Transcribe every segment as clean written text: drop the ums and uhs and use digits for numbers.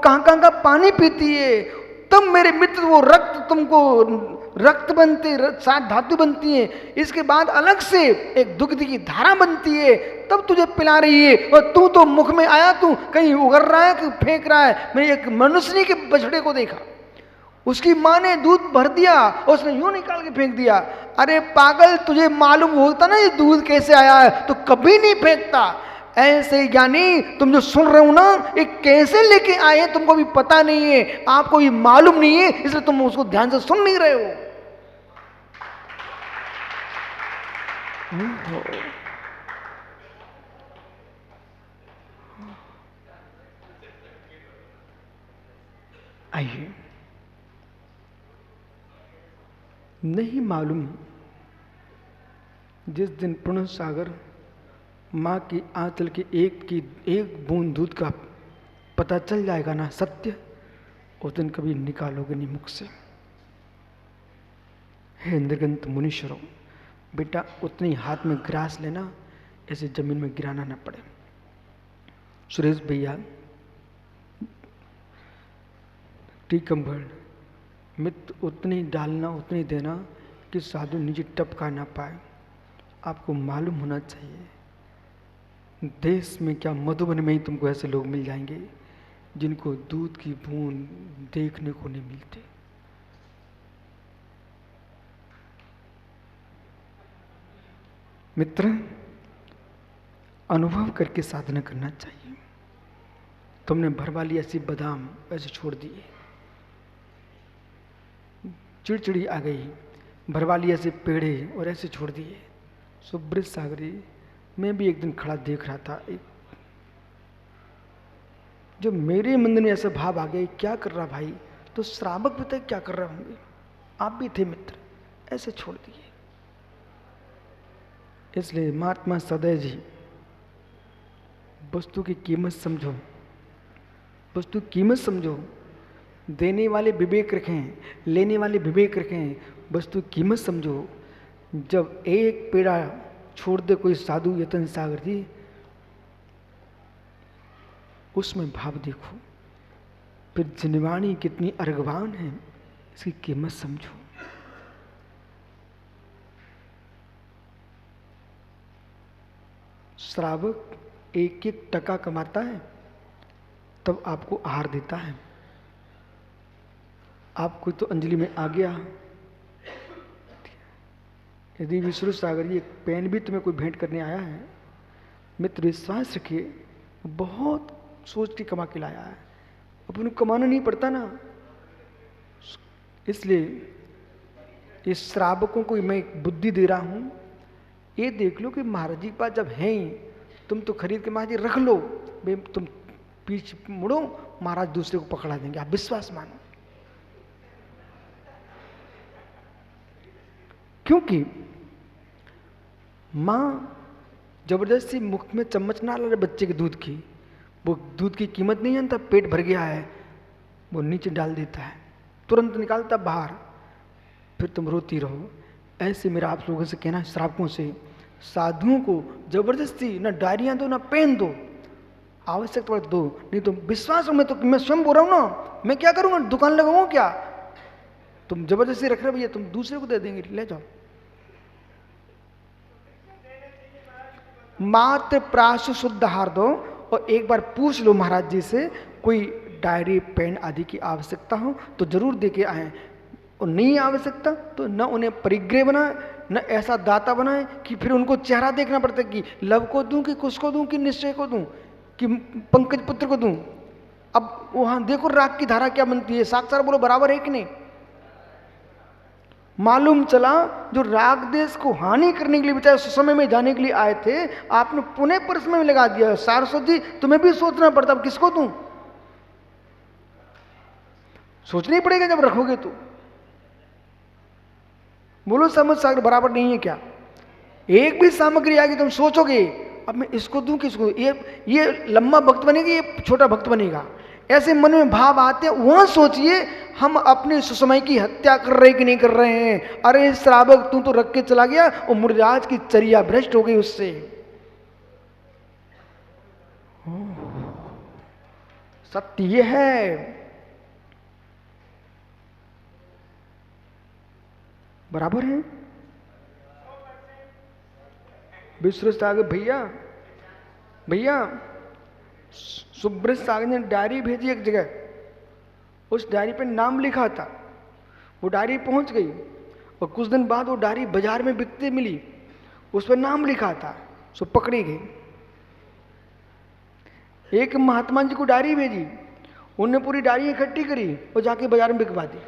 कहां कहां का पानी पीती है, तब मेरे मित्र वो रक्त तुमको रक्त बनते, सात धातु बनती है, इसके बाद अलग से एक दुग्ध की धारा बनती है, तब तुझे पिला रही है। और तू तो मुख में आया, तू कहीं उगर रहा है कि फेंक रहा है। मैंने एक मनुष्य के बछड़े को देखा, उसकी माँ ने दूध भर दिया और उसने यूं निकाल के फेंक दिया। अरे पागल, तुझे मालूम होता ना ये दूध कैसे आया है तो कभी नहीं फेंकता। ऐसे ज्ञानी तुम जो सुन रहे हो ना, ये कैसे लेके आए हैं तुमको भी पता नहीं है, आपको ये मालूम नहीं है, इसलिए तुम उसको ध्यान से सुन नहीं रहे हो। आइए, नहीं मालूम जिस दिन पूर्ण सागर माँ की आंचल की एक बूंद दूध का पता चल जाएगा ना सत्य, उस दिन कभी निकालोगे नहीं मुख से। हे निर्गंत मुनीश्वरों, बेटा उतनी हाथ में ग्रास लेना, ऐसे जमीन में गिराना ना पड़े। सुरेश भैया टीकमगढ़ मित्र उतनी डालना, उतनी देना कि साधु नीचे टपका ना पाए। आपको मालूम होना चाहिए, देश में क्या मधुबन में ही तुमको ऐसे लोग मिल जाएंगे जिनको दूध की बूंद देखने को नहीं मिलते। मित्र, अनुभव करके साधना करना चाहिए। तुमने भरवाली ऐसी बादाम ऐसे छोड़ दिए, चिड़चिड़ी आ गई, भरवाली ऐसे पेड़े और ऐसे छोड़ दिए। सुब्रत सागरी, मैं भी एक दिन खड़ा देख रहा था, एक जो मेरे मंदिर में ऐसा भाव आ गया, क्या कर रहा भाई, तो श्रावक भी तक क्या कर रहे होंगे, आप भी थे मित्र, ऐसे छोड़ दिए। इसलिए महात्मा सदैव जी, वस्तु की कीमत समझो, वस्तु की कीमत समझो, देने वाले विवेक रखें, लेने वाले विवेक रखें, वस्तु की कीमत समझो। जब एक पेड़ा छोड़ दे कोई साधु यतन सागर जी, उसमें भाव देखो, फिर जिनवाणी कितनी अर्गवान है, इसकी कीमत समझो। श्रावक एक एक टका कमाता है तब आपको आहार देता है। आपको तो अंजलि में आ गया, यदि विष्णु सागर जी एक पेन भी तुम्हें कोई भेंट करने आया है, मित्र विश्वास रखिए, बहुत सोच के कमा के लाया है, अपन को कमाना नहीं पड़ता ना। इसलिए इस श्रावकों को मैं एक बुद्धि दे रहा हूं, ये देख लो कि महाराज जी के पास जब है ही, तुम तो खरीद के महाराज जी रख लो, तुम पीछे मुड़ो, महाराज दूसरे को पकड़ा देंगे, आप विश्वास मानो। क्योंकि माँ जबरदस्ती मुख में चम्मच ना ला रहे बच्चे के दूध की, वो दूध की कीमत नहीं जानता, पेट भर गया है, वो नीचे डाल देता है, तुरंत निकालता बाहर, फिर तुम रोती रहो। ऐसे मेरा आप लोगों से कहना है, श्रावकों से, साधुओं को जबरदस्ती ना डायरियां दो ना पेन दो, आवश्यक पड़े दो, नहीं तो विश्वास हो, मैं स्वयं बोल रहा हूं ना, मैं क्या करूंगा, दुकान लगाऊंगा क्या, तुम जबरदस्ती रख रहे भैया, तुम दूसरे को दे देंगे, ले जाओ। मात्र प्राश शुद्ध आहार दो, और एक बार पूछ लो महाराज जी से, कोई डायरी पेन आदि की आवश्यकता हो तो जरूर दे के आए, और नहीं आवश्यकता तो न उन्हें परिग्रह बनाए, न ऐसा दाता बनाए कि फिर उनको चेहरा देखना पड़ता कि लव को दूं कि कुश को दूं कि निश्चय को दूं कि पंकज पुत्र को दूं। अब वहां देखो राग की धारा क्या बनती है, साक्षात बोलो बराबर है कि नहीं। मालूम चला जो राग देश को हानि करने के लिए बेचारे समय में जाने के लिए आए थे, आपने पुनः परस में लगा दिया। सारस्वत जी, तुम्हें भी सोचना पड़ता, अब किसको दूं, सोचना ही पड़ेगा जब रखोगे तो। बोलो समझ सागर बराबर नहीं है क्या, एक भी सामग्री आएगी तुम सोचोगे अब मैं इसको दूं किसको, ये लंबा भक्त बनेगा, ये छोटा भक्त बनेगा, ऐसे मन में भाव आते हैं। वहां सोचिए हम अपने सुसमय की हत्या कर रहे कि नहीं कर रहे हैं। अरे श्रावक, तू तो रख के चला गया और मुरजाज की चर्या भ्रष्ट हो गई उससे। सत्य ये है। बराबर है। विश्व सागर भैया सुब्रत सागर ने डायरी भेजी एक जगह, उस डायरी पे नाम लिखा था, वो डायरी पहुंच गई और कुछ दिन बाद वो डायरी बाजार में बिकते मिली, उस पर नाम लिखा था, सो पकड़ी गई। एक महात्मा जी को डायरी भेजी, उन्होंने पूरी डायरी इकट्ठी करी और जाके बाजार में बिकवा दी।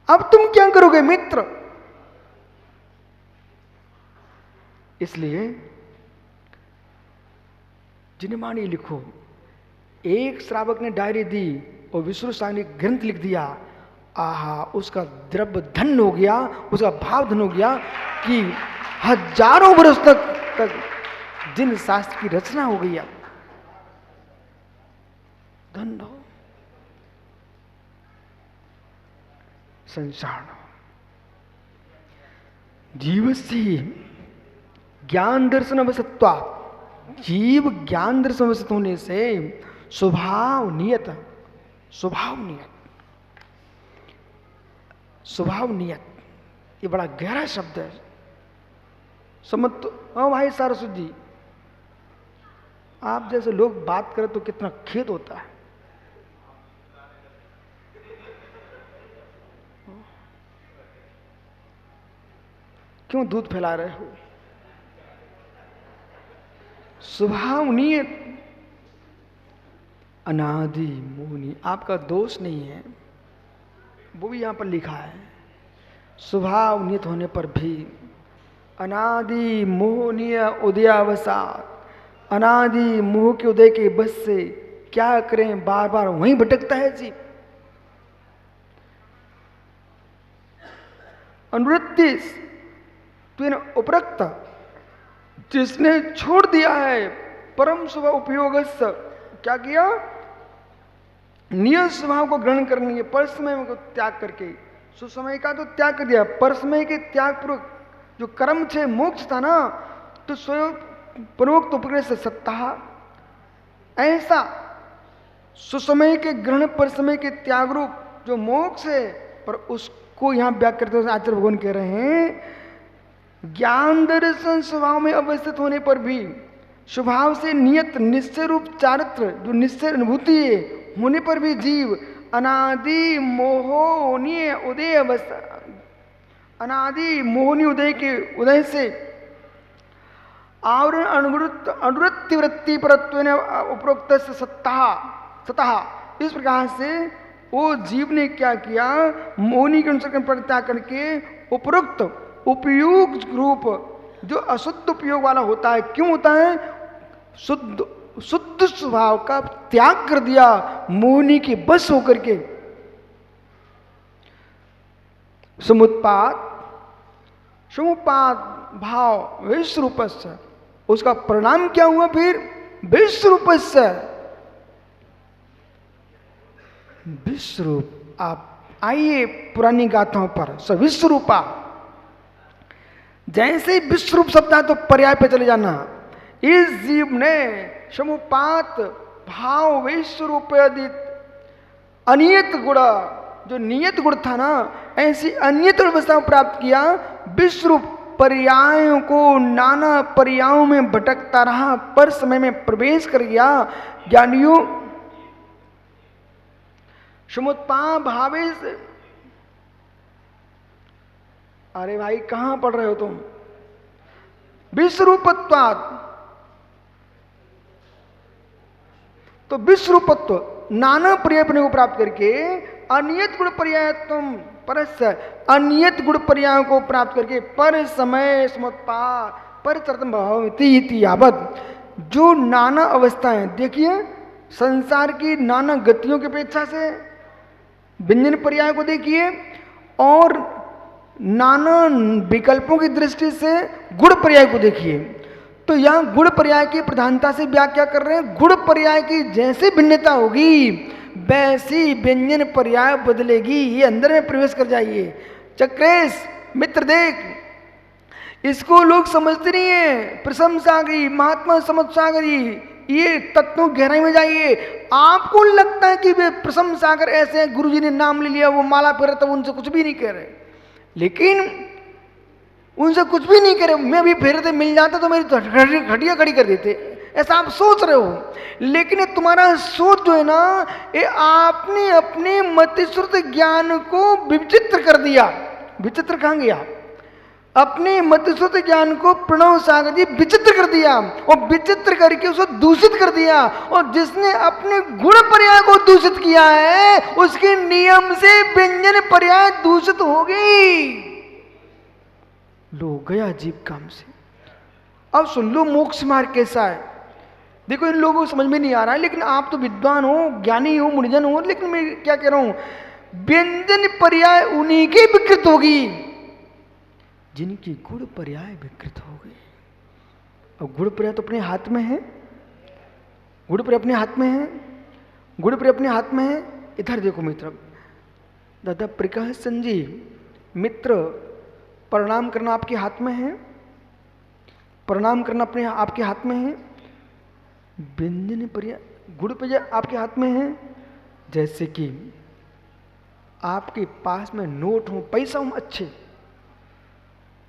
अब तुम क्या करोगे मित्र? इसलिए जिनमानी लिखो। एक श्रावक ने डायरी दी और विष्णु सागर ने ग्रंथ लिख दिया, आहा, उसका द्रव्य धन हो गया, उसका भाव धन हो गया कि हजारों वर्ष तक जिन शास्त्र की रचना हो गई। अब धन हो संसार जीवस्य ज्ञान दर्शन अवसत्वा, जीव ज्ञान दर्शन अवसत होने से स्वभाव नियत ये बड़ा गहरा शब्द है, समझ तो। हाँ भाई सरस्वत जी, आप जैसे लोग बात करें तो कितना खेद होता है। क्यों दूध फैला रहे हो? स्वभाव नियत अनादि मोहनी, आपका दोष नहीं है, वो भी यहां पर लिखा है। स्वभाव नियत होने पर भी अनादि मोहनीय उदयावसात, अनादि मोह के उदय के बस से क्या करें, बार बार वहीं भटकता है जीव। अनुवृत्ति उपरक्त, जिसने छोड़ दिया है परम स्वभाव उपयोग, क्या किया? नियत स्वभाव को ग्रहण करने के परसमय को त्याग करके, सुसमय का तो त्याग कर दिया, परसमय के त्याग पूर्वक जो कर्म थे, मोक्ष था ना, तो स्वयं पूर्वोक्त उपग्रह से सत्ता, ऐसा सुसमय के ग्रहण परसमय के त्याग रूप जो मोक्ष है, पर उसको यहां व्याख्या करते हुए आचार्य भगवान कह रहे हैं, ज्ञान दर्शन स्वभाव में अवस्थित होने पर भी स्वभाव से नियत निश्चय रूप चारित्र जो निश्चय अनुभूति है होने पर भी जीव अनादि मोहनीय उदय अवस्था, अनादि मोहनी उदय के उदय से आवरण अनुवृत्ति वृत्ति परत्व उपरोक्त सतः, इस प्रकार से वो जीव ने क्या किया? मोहनी के अनुसार परित्याग करके उपरोक्त उपयोग रूप जो अशुद्ध उपयोग वाला होता है, क्यों होता है? शुद्ध स्वभाव का त्याग कर दिया मोहनी के बस होकर के। समुत्पाद भाव विश्व रूपस्य, उसका परिणाम क्या हुआ फिर? विश्व रूपस्य, विश्व रूप। आप आइए पुरानी गाथाओं पर, विश्व रूपा, जैसे विश्व रूप शब्द है तो पर्याय पे चले जाना। इस जीव ने समुपात भाव विश्व रूप अनियत गुण, जो नियत गुण था ना, ऐसी अनियत अवस्था प्राप्त किया। विश्व रूप पर्यायों को नाना पर्यायों में भटकता रहा, पर समय में प्रवेश कर गया। ज्ञानियों समुत्पा भावे से, अरे भाई कहां पढ़ रहे हो तुम? विश्वरूपत्वात्, तो विश्वरूपत्व नाना पर्याय को प्राप्त करके अनियत गुण पर्यायत्व परस्य, अनियत गुण पर्यायों को प्राप्त करके पर समय समुत्पा पर चरतम भवति यावत, जो नाना अवस्थाएं, देखिए संसार की नाना गतियों की अपेक्षा से व्यंजन पर्याय को देखिए, और नाना विकल्पों की दृष्टि से गुण पर्याय को देखिए। तो यहां गुण पर्याय की प्रधानता से व्याख्या कर रहे हैं। गुण पर्याय की जैसी भिन्नता होगी वैसी व्यंजन पर्याय बदलेगी। ये अंदर में प्रवेश कर जाइए। चक्रेश मित्र देख, इसको लोग समझते नहीं है। प्रशंसागरी महात्मा समझसागरी ये तत्वों गहराई में जाइए। आपको लगता है कि वे प्रशम सागर ऐसे हैं, गुरुजी ने नाम ले लिया, वो माला फेर, तब उनसे कुछ भी नहीं कह रहे, लेकिन उनसे कुछ भी नहीं कह रहे, मैं भी फेरते मिल जाता तो मेरी घटिया खड़ी कर देते, ऐसा आप सोच रहे हो। लेकिन ये तुम्हारा सोच जो है ना, ये आपने अपने मतिश्रुत ज्ञान को विचित्र कर दिया। विचित्र कहाँ गया? अपने मतिश्रुत ज्ञान को प्रणव सागर जी विचित्र कर दिया, और विचित्र करके उसको दूषित कर दिया। और जिसने अपने गुण पर्याय को दूषित किया है, उसके नियम से व्यंजन पर्याय दूषित हो गई। लो गया जीव काम से। अब सुन लो मोक्ष मार्ग कैसा है। देखो इन लोगों को समझ में नहीं आ रहा है, लेकिन आप तो विद्वान हो, ज्ञानी हो, मुनिजन हो, लेकिन मैं क्या कह रहा हूं, व्यंजन पर्याय उन्हीं की विकृत होगी जिनकी गुण पर्याय विकृत हो गई। अब गुण पर्याय तो अपने हाथ में है, गुण पर्याय अपने हाथ में है, गुण पर्याय अपने हाथ में है। इधर देखो मित्र, दादा प्रकाश संजीव मित्र, प्रणाम करना आपके हाथ में है, प्रणाम करना अपने आपके हाथ में है, व्यंजन पर्याय गुण पर्याय आपके हाथ में है। जैसे कि आपके पास में नोट हो, पैसा हो अच्छे,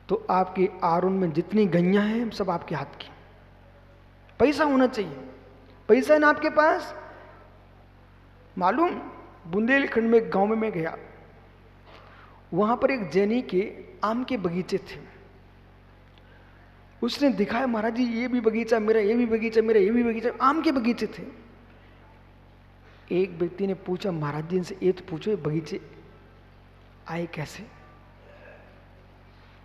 तो आपके आरुण में जितनी गैयां हैं सब आपके हाथ की। पैसा होना चाहिए, पैसा है ना आपके पास। मालूम, बुंदेलखंड में एक गांव में मैं गया, वहां पर एक जैनी के आम के बगीचे थे। उसने दिखाया, महाराज जी ये भी बगीचा मेरा, ये भी बगीचा मेरा, ये भी बगीचा, आम के बगीचे थे। एक व्यक्ति ने पूछा, महाराज जी से ये तो पूछो ये बगीचे आए कैसे।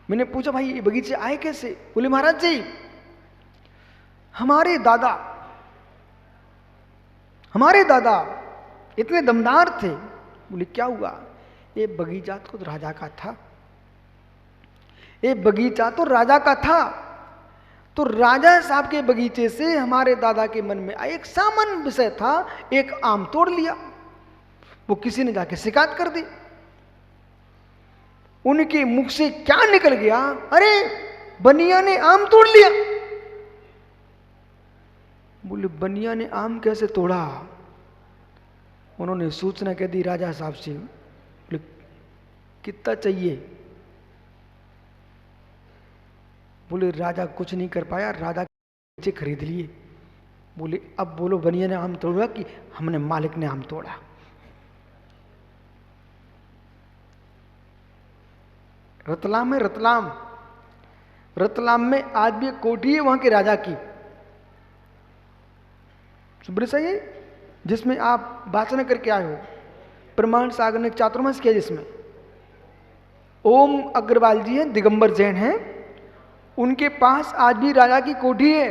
मैंने पूछा, भाई ये बगीचे आए कैसे? बोले महाराज जी हमारे दादा इतने दमदार थे। बोले क्या हुआ? ये बगीचा तो राजा का था, ये बगीचा तो राजा का था। तो राजा साहब के बगीचे से हमारे दादा के मन में एक सामान्य विषय था, एक आम तोड़ लिया। वो किसी ने जाके शिकायत कर दी। उनके मुख से क्या निकल गया? अरे बनिया ने आम तोड़ लिया। बोले बनिया ने आम कैसे तोड़ा? उन्होंने सूचना कह दी राजा साहब से। बोले कितना चाहिए? बोले राजा कुछ नहीं कर पाया, राजा के खरीद लिए। बोले अब बोलो बनिया ने आम तोड़ा कि हमने मालिक ने आम तोड़ा? रतलाम है, रतलाम में आज भी एक कोठी है वहां के राजा की, सुब्र सही, जिसमें आप वाचन करके आए हो। प्रमाण सागर ने चातुर्मास किया जिसमें। ओम अग्रवाल जी हैं, दिगंबर जैन हैं, उनके पास आज भी राजा की कोठी है।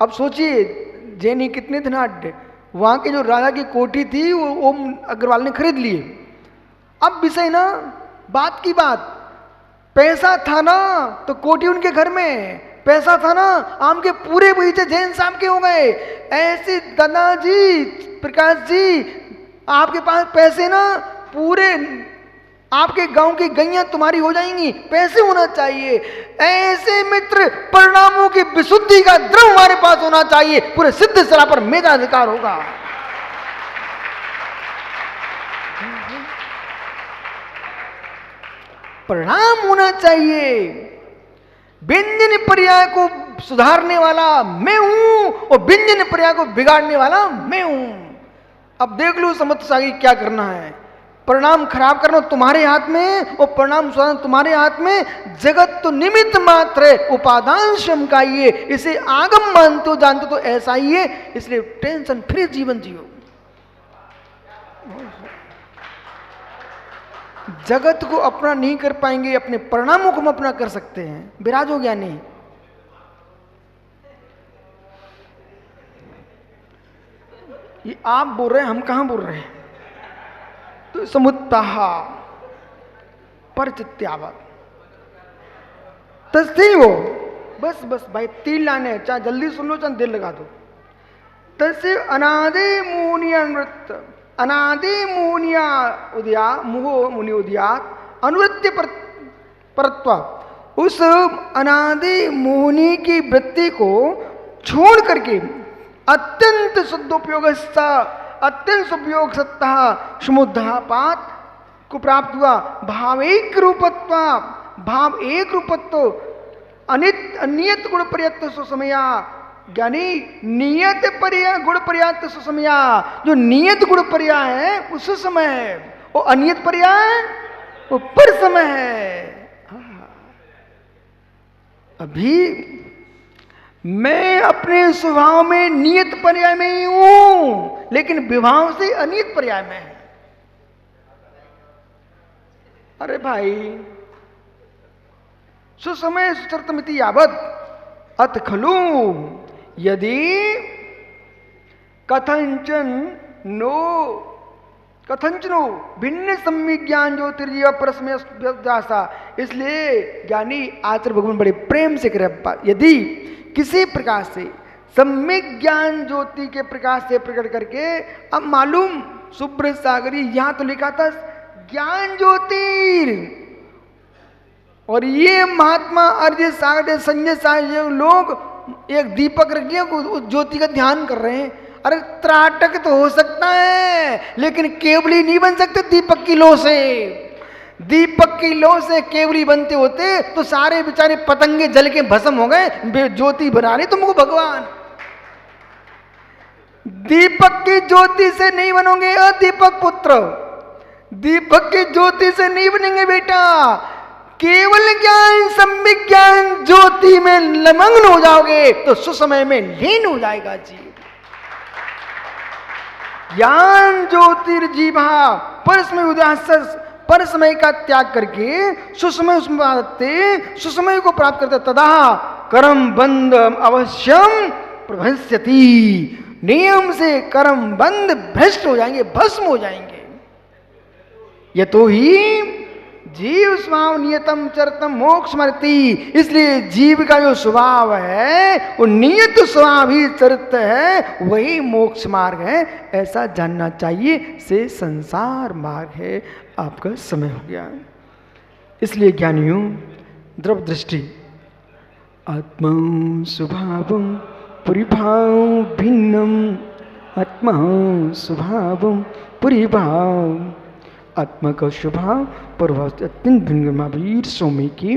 अब सोचिए जैन ही कितने धनाढ्य, वहां के जो राजा की कोठी थी वो ओम अग्रवाल ने खरीद लिए। अब विषय ना, बात की बात, पैसा था ना तो कोठी उनके घर में, पैसा था ना, आम के पूरे बगीचे जैन साहब के हो गए। ऐसे दादाजी प्रकाश जी, आपके पास पैसे ना, पूरे आपके गांव की गैयां तुम्हारी हो जाएंगी, पैसे होना चाहिए। ऐसे मित्र परिणामों की विशुद्धि का द्रव हमारे पास होना चाहिए, पूरे सिद्ध सरा पर मेरा अधिकार होगा। परिणाम होना चाहिए। व्यंजन पर्याय को सुधारने वाला मैं हूं और व्यंजन पर्याय को बिगाड़ने वाला मैं हूं। अब देख लो समर्थ सागी क्या करना है। परिणाम खराब करना तुम्हारे हाथ में और परिणाम सुधारना तुम्हारे हाथ में। जगत तो निमित्त मात्र है, उपादान स्वयं का ही है। इसे आगम मानते हो, जानते तो ऐसा ही है, इसलिए टेंशन फ्री जीवन जियो। जगत को अपना नहीं कर पाएंगे, अपने परिणामों को हम अपना कर सकते हैं। विराज हो गया नहीं? ये आप बोल रहे हैं, हम कहां बोल रहे हैं? तो समुत्ताह परचित्यावत तस्ती वो बस भाई 3 लाने, चाहे जल्दी सुन लो चाहे दिल लगा दो। तस्य अनादि मुनिया नृत्य, अनादि मुनिया उदया मुहो मुनि उदयात अनुवृत्ति परत्व। उस अनादि मुनि की वृत्ति को छोड़ करके अत्यंत शुद्धोपयोगस्थ अत्यंत उपयोग सत्ता समुद्धापात को प्राप्त हुआ। भाव एक रूपत्व, भाव एक रूपत्व अनियत गुण पर्याप्त सुसमया, यानी नियत पर्याय गुण पर्याप्त सुसमया, जो नियत गुण पर्याय है उस समय है, वो अनियत पर्याय वो पर समय है। अभी मैं अपने स्वभाव में नियत पर्याय में ही हूं, लेकिन विभाव से अनियत पर्याय में है। अरे भाई, सुसमय सुचरतमिति यावत अत खलु यदि कथंचनो भिन्न सम्यक ज्ञान ज्योतिर्जीव परस्मय व्यासा। इसलिए ज्ञानी आचार्य भगवान बड़े प्रेम से कह, यदि किसी प्रकार से सम्यक ज्ञान ज्योति के प्रकाश से प्रकट करके, अब मालूम शुभ्र सागरी, यहां तो लिखा था ज्ञान ज्योतिर, और ये महात्मा अरिजित सागर संजय सागर लोग एक दीपक रख दिया, उस ज्योति का ध्यान कर रहे हैं। अरे त्राटक तो हो सकता है, लेकिन केवली नहीं बन सकते दीपक की लो से। दीपक की लो से केवली बनते होते तो सारे बेचारे पतंगे जल के भस्म हो गए, ज्योति बना रही तुमको भगवान। दीपक की ज्योति से नहीं बनोगे दीपक पुत्र, दीपक की ज्योति से नहीं बनेंगे बेटा। केवल ज्ञान सम्यक ज्ञान ज्योति में लमग्न हो जाओगे तो सुसमय में लीन हो जाएगा जीव। ज्ञान ज्योतिर्जीवा परस्मय उदास, परस्मय का त्याग करके सुसमय सुसमय को प्राप्त करते, तदा कर्म बंध अवश्यम प्रभस्यति। नियम से कर्म बंध भ्रष्ट हो जाएंगे, भस्म हो जाएंगे। ये तो ही जीव स्वभाव नियतम चरतम मोक्ष मरती। इसलिए जीव का जो स्वभाव है वो नियत स्वभाव ही चरित्र है, वही मोक्ष मार्ग है, ऐसा जानना चाहिए। से संसार मार्ग है। आपका समय हो गया। इसलिए ज्ञानियों द्रव दृष्टि आत्मा स्वभाव परिभाव भिन्नम, आत्मा स्वभाव परिभाव, आत्मा का स्वभाव प्रभाव अत्यंत भिन्न महावीर स्वामी की